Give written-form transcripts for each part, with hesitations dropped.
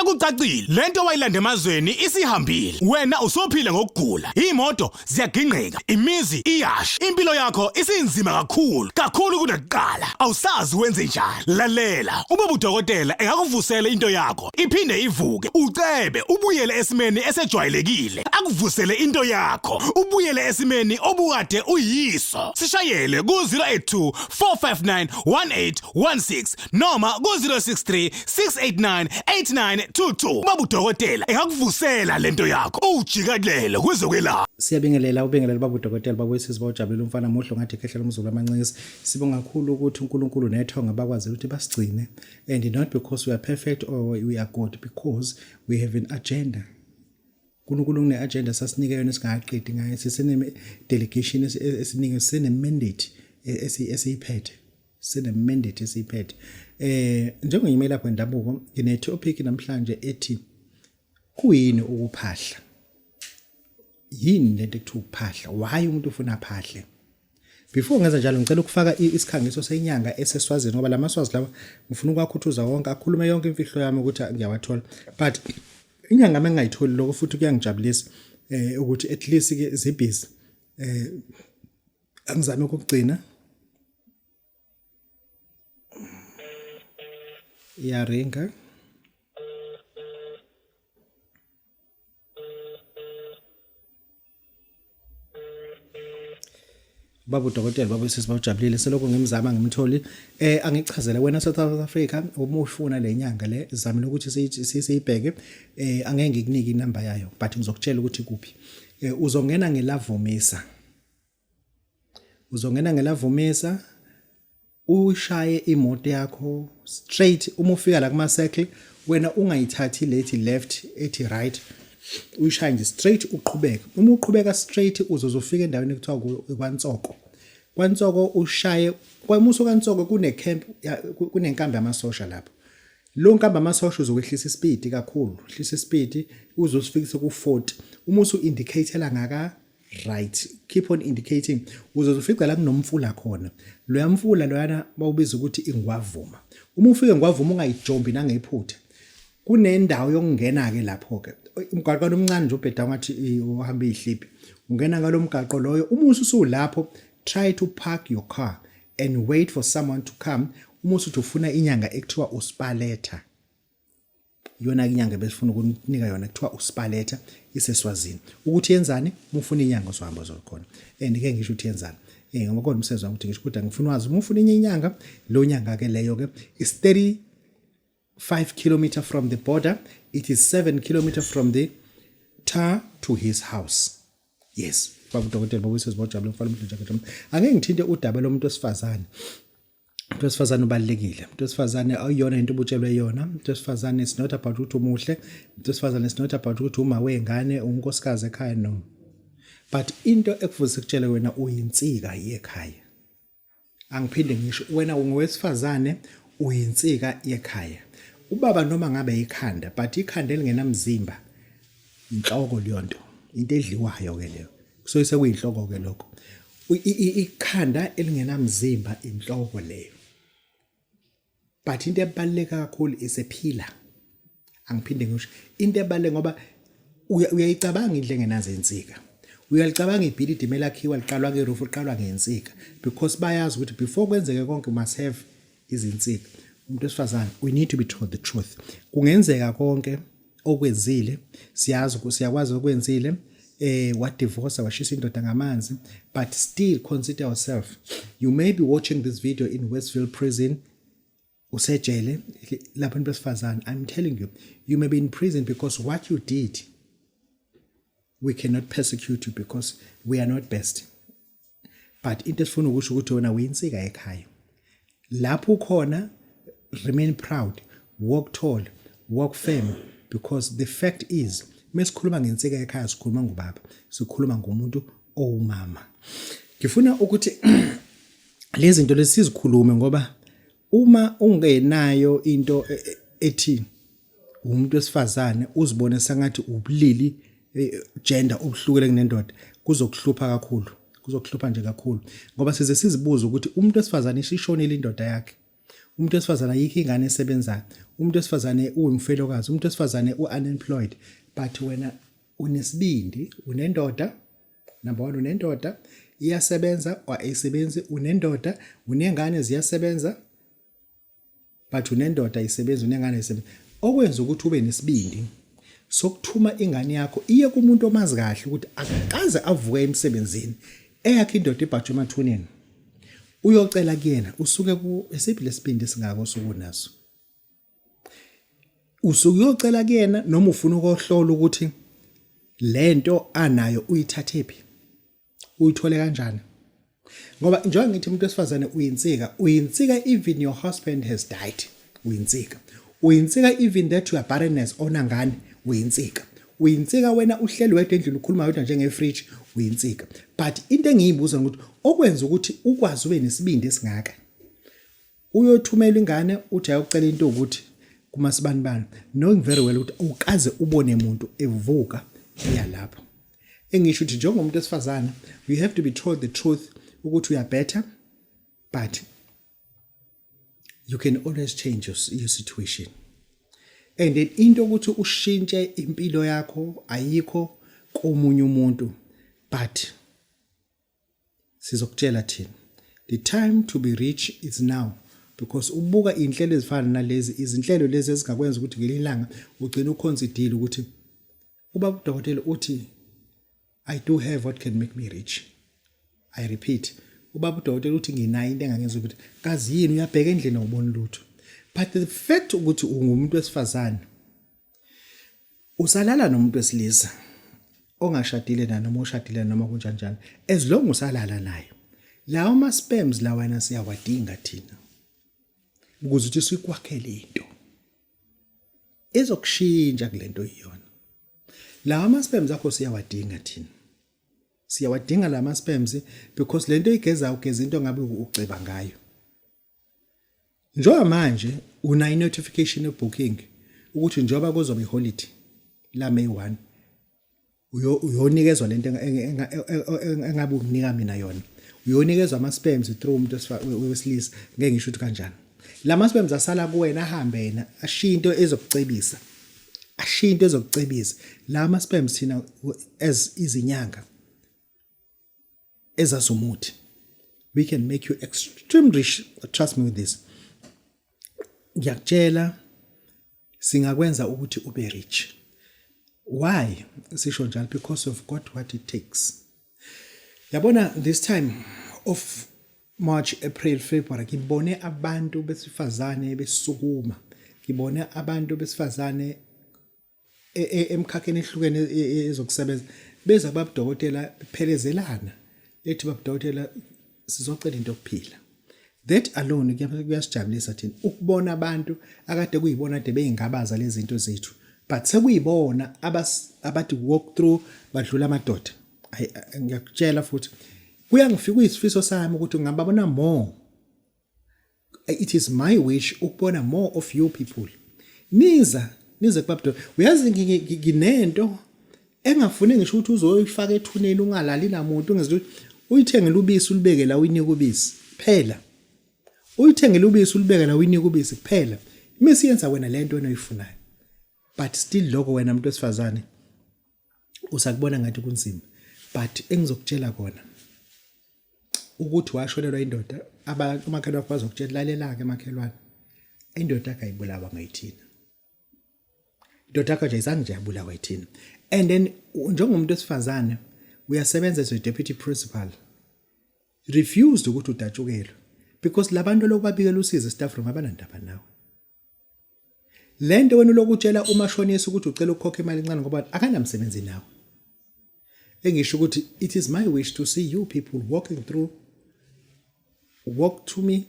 Sekucacile lento wayilanda emazweni isihambile. Wena usophila ngokugula. Imoto ziyagingqeka, imizi iyasha. Impilo yakho isinzima kakhulu kunakuqala. Awusazi wenze njani. Lalela, ubaba udokotela engakuvusela into yakho. Iphinde ivuke. Ucebe ubuyele esimeni esejwayelekile. Akuvusele into yakho. Ubuyele esimeni obukade uyiso. Sishayele ku 082 459 1816 noma ku 063 689 8922. Ubaba udokotela engakuvusela lento yakho. Ujikelele kwezokwelapha. Siyabingelela baba udokotela babuyisizwe bawujabulela umfana muhlo ngathi ekhehlela umzulu amancisi. Sibonga kakhulu ukuthi uNkulunkulu nethonga bakwazi ukuthi basigcine, and not because we are perfect or we are good, because we have an agenda. uNkulunkulu une agenda sasinike yona singaqedi ngayo, sisene delegation esiningi, sine mandate esiyiphethe, sine mandate esiyiphethe. Njengonyimela kwendabuko ngine topic namhlanje ethi kuyini ukuphahla. Yini lento ekuthiwa ukuphahla? Why umuntu ufuna aphahle? Before ngenza njalo ngicela ukufaka isikhangiso senyanga eseswazini ngoba lamaswazi lawa ngifuna ukwakhuthuza wonke, akhulume yonke imfihlo yami ukuthi ngiyawathola. But inyanga mengayitholi lokho futhi kuyangijabulisa ukuthi at least ke zibhizi angizame ukugcina iyaringa. Baba udokotela babuyisizwe bawujabulile selokho ngimzama ngimtholi. Angichazele wena South Africa uma ufuna le nyanga le zama ukuthi siyibheke, angeke ngikunike inamba yayo but ngizokutshela ukuthi kuphi. Uzongena ngelavumisa, ushaye imoto yakho straight. Uma ufika la kuma circle wena ungayithathi lethi left ethi right, uyishaye nje straight uqhubeke. Uma uqhubeka straight uzozofika endaweni ekuthiwa kwaNtsoko ushaye kwamuso kaNtsoko kune camp, kunenkambi yamasosha lapho. Lo nkambi yamasosha uzokwehlisa ispeed kakhulu, hlisa ispeed uzosifikisa ku40. Uma usu indicatela ngaka right, keep on indicating, uzozofika la kunomfula khona. Lo yamfula loyana bawubiza ukuthi ingwavuma. Uma ufike ngwavuma ungayijombi nangephutha, kunendawo yokungena ke lapho ke. Umgaqo omncane nje ubheda ngathi uhamba ihliphi, ungena ngalomgaqo loyo. Uma usulapho, try to park your car and wait for someone to come. Uma usuthi ufuna inyanga ekuthiwa uSpaletha, yona inyanga besifuna ukunika yona ekuthiwa uSpaletha iseswazini. Ukuthi yenzani? Mufuna inyanga sohamba zokhona. And ke ngisho ukuthi yenzani? Ngoba kodwa umsebenzi wami ukuthi ngisho ukuthi ngifuna wazi uma ufuna inyanga, lo nyanga ke leyo ke is 35 kilometers from the border. It is 7 kilometers from the tar to his house. Yes. Baba udokotela babuyisizwe bawujabulela umfana umhlo nje. Angeke ngithinte udaba lomuntu wesifazane. Umuntu wesifazane ubalekile. Umuntu wesifazane ayiyona into obutshelwe yona. Umuntu wesifazane is not about ukuthi umuhle. Umuntu wesifazane is not about ukuthi uma wengane unkosikazi ekhaya, no. But into ekuvuse kutshele wena uyinsika yekhaya. Angiphinde ngisho wena ungowesifazane uyinsika yekhaya. Ubaba noma ngabe ikhanda, but ikhanda elingenamzimba inhloko leyonto, into edliwayo ke leyo. So sekuyinhloko ke lokho. Ikhanda elingenamzimba inhloko leyo. But into ebaleka kakhulu isephila. Angiphinde ngisho into ebaleka ngoba uyayicabanga indle engenazo insika. Uyalicabanga ibhilidi melakhiwa liqalwa ke roof liqalwa ngensika, because bayazi ukuthi before kwenzeke konke must have izinsika. Umuntu wesifazane, we need to be told the truth. Kungenzeka konke okwenzile, siyakwazi okwenzile, what divorce washisa indoda ngamanzi, but still consider yourself. You may be watching this video in Westville prison, usejele lapho besifazane. I'm telling you, you may be in prison because what you did, we cannot persecute you because we are not best. But into esifuna ukusho ukuthi wena uyinsika ekhaya. Lapho khona, remain proud, walk tall, walk firm, because the fact is, mesikhuluma ngensika ekhaya sikhuluma ngubaba, sikhuluma ngomuntu owumama. Ngifuna ukuthi lezi zinto lezi sizikhulume ngoba uma ungenayo into ethi umuntu wesifazane uzibone sengathi ubulili gender obuhlukile kunendoda, kuzokuhlupha kakhulu, kuzokuhlupha nje kakhulu ngoba size sizibuza ukuthi umuntu wesifazane ishonile indoda yakhe. umuntu wesifazane ayikho ingane esebenzayo, umuntu wesifazane uyimfelokazi, umuntu wesifazane unemployed, but wena unesibindi, unendoda, number 1 unendoda, iyasebenza or ayisebenzi, unendoda, unengane ziyasebenza, but unendoda ayisebenzi, unengane ayisebenzi. Okwenza ukuthi ube nesibindi sokuthuma ingane yakho iye kumuntu omazi kahle ukuthi akaze avuke emsebenzini eyakhe indoda ibhajwe emathuneni uyocela kuyena usuke ku esiphi lesibindi singako sokunaso usuke uyocela kuyena noma ufuna ukuhlola ukuthi lento anayo uyithathephi uyithole kanjani ngoba njengoba ngithi umuntu wesifazane uyinsika even your husband has died uyinsika even that you are barrenness onangane uyinsika wena uhleli wedwa endlini ukhuluma wedwa njengefridge uyinsika but into engiyibuza ukuthi okwenza ukuthi ukwazi ube nesibindi esingaka uyothumela ingane uthi ayocela into ukuthi kumasibani knowing very well ukuthi ukaze ubone umuntu evuka yalapha engisho ukuthi njengomuntu esifazana you have to be told the truth ukuthi you are better but you can always change your situation. And then into ukuthi ushintshe impilo yakho ayikho komunye umuntu but sizokutshela thina the time to be rich is now because ubuka inhlelo ezifana nalezi izinhlelo lezi ezingakwenza ukuthi ngelilanga ugcina uconsider ukuthi ubaba udokotela uthi I do have what can make me rich. I repeat ubaba udokotela uthi nginayo into engangenza ukuthi kazi yini uyabheka endlini awuboni lutho but the fact ukuthi ungumuntu wesifazane usalala nomuntu wesilisa ongashadile noma oshadile noma kunjanjani as long usalala naye lawo ma sperms la wena siyawadinga thina ukuze uthi sikwakhele into ezokushintsha kulento iyona lawo ma sperms akho siyawadinga thina siyawadinga la ma sperms because lento igeza ugeza into ngabe uceba ngayo njoba manje una notification ebooking ukuthi njoba kuzoba iholiday la May 1 uyonikezwa lento engabe ukunika mina yona uyonikezwa ama sperms through umuntu wesilisa ngeke ngisho ukuthi kanjani la ma sperms asala kuwena ahambe yena ashinto ezokucebisa la ma sperms thina as izinyanga ezazumuthi we can make you extremely rich trust me with this ngiyakutshela singakwenza ukuthi ube rich why sisho njalo because of got what it takes yabona this time of March April February ngibone abantu besifazane besukuma ngibone abantu besifazane emkhakheni ehlukene ezokusebenza beza babudokotela phelezelana ethi babudokotela sizocela into yokuphila that alone kuyasijabulisa thina ukubona abantu akade kuyibona ade beyingabaza lezi zinto zethu but sekuyibona abathi walk through badlula amadoda ngiyakutshela futhi kuyangifika isifiso sami ukuthi ngingababona more it is my wish ukubona more of you people nize kubabdo uyazi nginento engafune ngisho ukuthi uzoyifaka ethuneni ungalali namuntu ungezwe uyithengele ubisi ulibeke la uyinika ubisi phela uyithengele ubisi ulibeke la uyinika ubisi kuphela imisiyenza wena lento oyifunayo but still lokho wena umuntu wesifazane usakubona ngathi kunzima but engizokutshela kona ukuthi washonelwa indoda amakhelwane bazokutshela lalela ke makhelwane indoda akayibulawa ngayithina indoda akho nje izange yabulawa yithina and then njengomuntu wesifazane uyasebenza as a deputy principal refused ukuthi udatshukelwe because labantu lokubabikela usizo staff room abanandaba nawe lento wena lokutshela umashonisa ukuthi ucela ukukhokha imali encane ngoba akanamsebenzi nawe engisho ukuthi it is my wish to see you people walk to me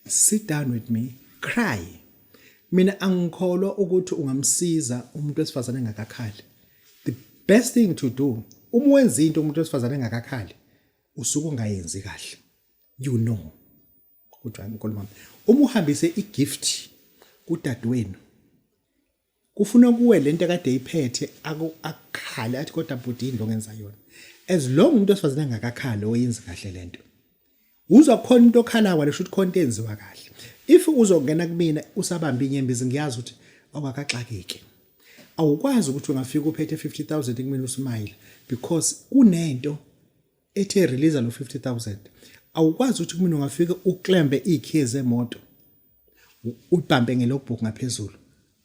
sit down with me cry mina angikholwa ukuthi ungamsiza umuntu wesifazane engakakhali the best thing to do uma wenza into umuntu wesifazane engakakhali usuku ungayenzi kahle you know ukuthi angikhuluma uma uhambise igift kudadewenu kufuna kuwe lento kade iphethe akukhala athi kodwa bhuti indlo ngenza yona as long umuntu wesifazane engakakhali oyenza kahle lento uzwa khona into okhala wale should content enziwa kahle if uzongena kumina usabamba inyembezi ngiyazi ukuthi awakaxakeke awukwazi ukuthi ungafika uphethe 50,000 kumina usmile because kunento ethe release lo 50,000 awukwazi ukuthi kumina ungafika uklembe ikey zemoto ubambe ngelogbook ngaphezulu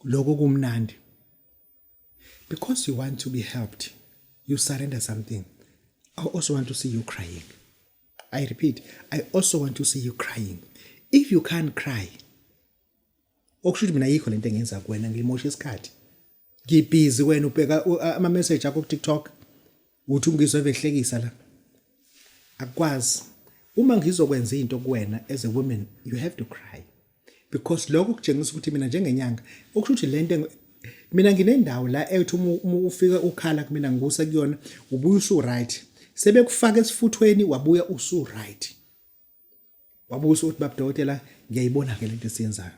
lokho kumnandi because you want to be helped you surrender something. I also want to see you crying. I repeat, I also want to see you crying. If you can't cry, okushuthi mina yikho lento engenza kuwena ngimosha isikhathi. Ngibhizi wena ubheka ama message akho ku TikTok. Uthi ungizwe ehlekisa la. Akwazi. Uma ngizokwenza into kuwena as a woman, you have to cry. Because lokho kujengisa ukuthi mina njengenyanga, okushuthi lento mina nginendawo la ethi uma ufika ukhala kumina ngikusa kuyona ubuya usu right. Sebekufaka esifuthweni wabuya usu right. Wabuya uthi babudokotela ngiyayibona ke lento esiyenzayo.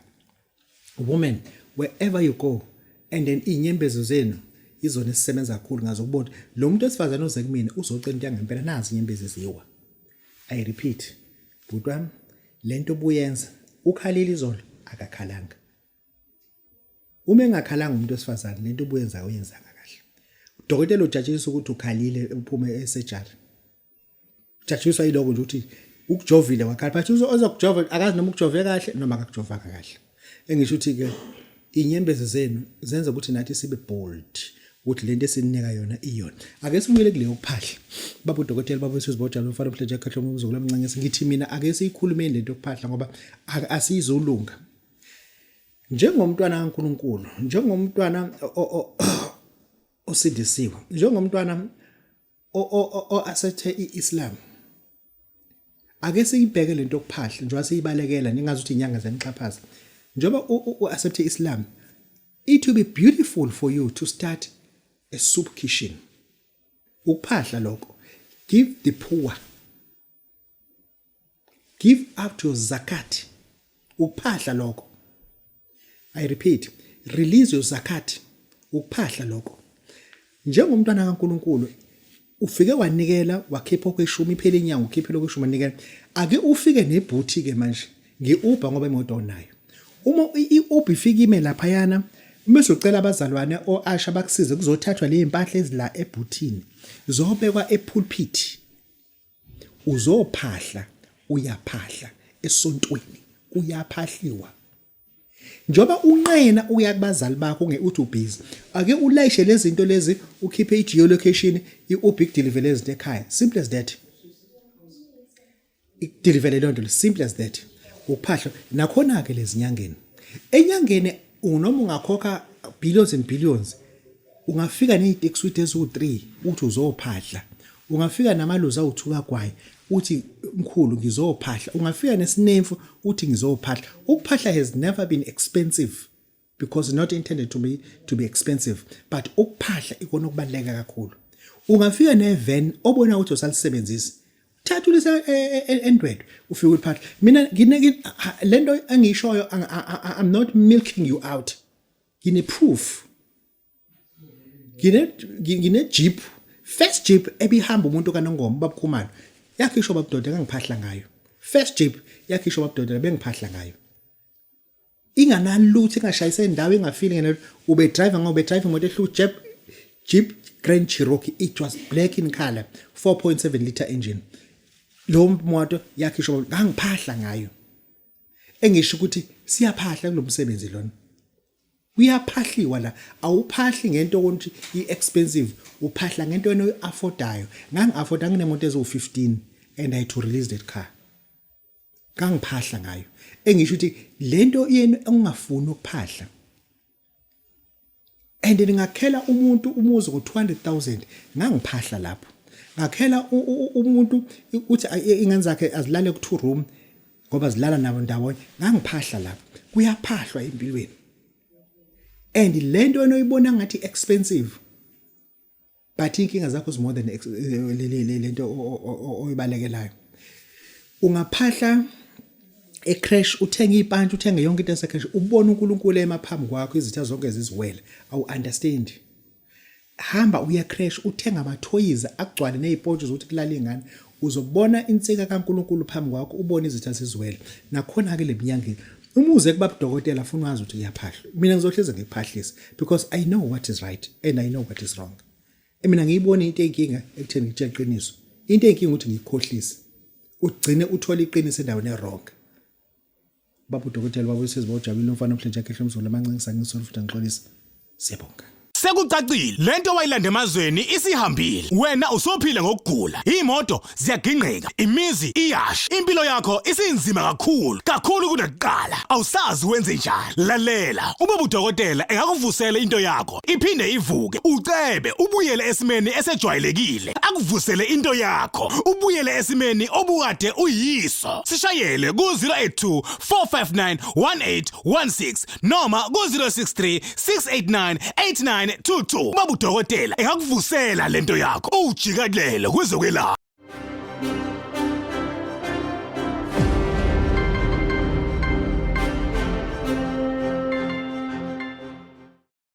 Woman, wherever you go and then inyembezo zenu izona esisebenza kakhulu ngazo kubona lo muntu esifazana oze kumina uzocela into yangempela nazi inyembezi ziwa. I repeat, butwami lento obuyenza ukhalile izolo akakhalanga. Uma engakhalanga umuntu esifazana lento obuyenza uyenza kahle. Udokotela ujajisa ukuthi ukhalile uphume esurgery. Ujajiswa yiloko nje ukuthi ukujovile wakhala but uzokujova akazi noma ukujove kahle noma akakujova kahle. Engisho ukuthi ke inyembezi zenu zenza ukuthi nathi sibe bold ukuthi lento esinika yona iyona. Ake sibuyele kuleyo kuphahla. Baba udokotela baba wesizibotshalo ufana uPleasure Khahloma umzukulu omncane ngithi mina ake siyikhulume lento yokuphahla ngoba asizolunga. Njengomntwana kaNkuluNkulu, njengomntwana osidisiwe, njengomntwana accepte iIslam. Ake siyibheke lento yokuphahla njengoba siyibalekela ningazi ukuthi inyanga zenixhaphaza. Njengoba accepte Islam, it will be beautiful for you to start a soup kitchen. Ukuphahla lokho. Give the poor. Give up to your zakat. Ukuphahla lokho. I repeat, release your zakat. Ukuphahla lokho. Njengomntwana kaNkuluNkulu, ufike wanikela wakhipha okweshumi iphela inyanga ukhiphe lokweshumi wanikela. Ake ufike nebhuthi ke manje. Ngi-Uber ngoba imoto onayo. Uma i-Uber ifika ime lapha yana, bese ucela abazalwane oAsha bakusize kuzothathwa le impahla ezila ebhuthini. Zobekwa epulpit. Uzophahla, uyaphahla esontweni, uyaphahliwa. Njoba unqena uya kubazali bakho ngeuthi ubhizi ake ulayishe lezi zinto lezi ukhiphe i-geolocation i-Uber deliver lezi zinto ekhaya simple as that deliver lonto simple as that ukuphahla nakhona ke lezi nyangeni enyangeni unoma ungakhokha billions and billions ungafika nezitax with ezu3 uthi uzophahla ungafika namaluzi awu2 kagwayi uthi mkhulu ngizophahla ungafika nesinemfu uthi ngizophahla ukuphahla has never been expensive because not intended to be expensive but ukuphahla ikona okubaleka kakhulu ungafika nevan obona ukuthi usalisebenzisa thatha ulise endwedwe ufike ukuphahla mina lento angishoyo I'm not milking you out ngine proof ngine jeep first jeep ebihamba umuntu kaNongoma babukhumalo yakhisho babudoda ngangiphahla ngayo first jeep yakhisho babudoda bengiphahla ngayo inganani lutho engashayisa indawo engafili ngene ube driver ngobe drive imoto ehlu Jeep Grand Cherokee it was black in color 4.7 liter engine lo moto yakhisho ngangiphahla ngayo engisho ukuthi siyaphahla kulomsebenzi lona uyaphahliwa la awuphahli ngento ukuthi iexpensive uphahla ngento eno-affordayo ngangi-afforda nginemoto ezo-15 and I had to release that car ngangiphahla ngayo engisho ukuthi lento yenu engingafuni ukuphahla and ngakhela umuntu umuzi ngo-200,000 ngangiphahla lapho ngakhela umuntu ukuthi ingane zakhe azilale ku2 room ngoba zilala nabo ndawonye ngangiphahla lapho kuyaphahlwa empilweni and lento enoyibona ngathi expensive but inkinga zakho is more than lento oyibalekelayo ungaphahla ecrash uthenga ipantshi uthenga yonke into esecrash ubona uNkulunkulu emaphambi kwakho izitha zonke ziziwele awu understand hamba uya crash uthenga amathoyiza akugcwale nezipotsho zokuthi kulala ingane uzobona insika kaNkulunkulu phambi kwakho ubone izitha ziziwele nakhona ke leminyangeni Umuze kubaba udokotela afuna wazi ukuthi uyaphahla. Mina ngizohleze ngikuphahlisa because I know what is right and I know what is wrong. Mina ngiyibona into enkinga ekutheni ngitshela iqiniso. Into enkinga ukuthi ngikukhohlise. Ugcine uthola iqiniso endaweni e-wrong. Baba udokotela baba usezibawujabulile umfana omhlanje yakhe ehlomzulu amancinisa ngisolo futhi ngixolisa. Siyabonga. Sekucacile lento wayilanda emazweni isihambile wena usophila ngokugula imoto ziyaginqika imizi iyasha impilo yakho isinzima kakhulu kunakuqala awusazi wenze njani lalela ubaba udokotela engakuvusela into yakho iphinde ivuke ucebe ubuyele esimeni esejwayelekile akuvusele into yakho ubuyele esimeni obukade uyiso sishayele ku 082 459 1816 noma ku 063 689 8922 baba udokotela engakuvusela lento yakho ujikelele kwezokwelapha.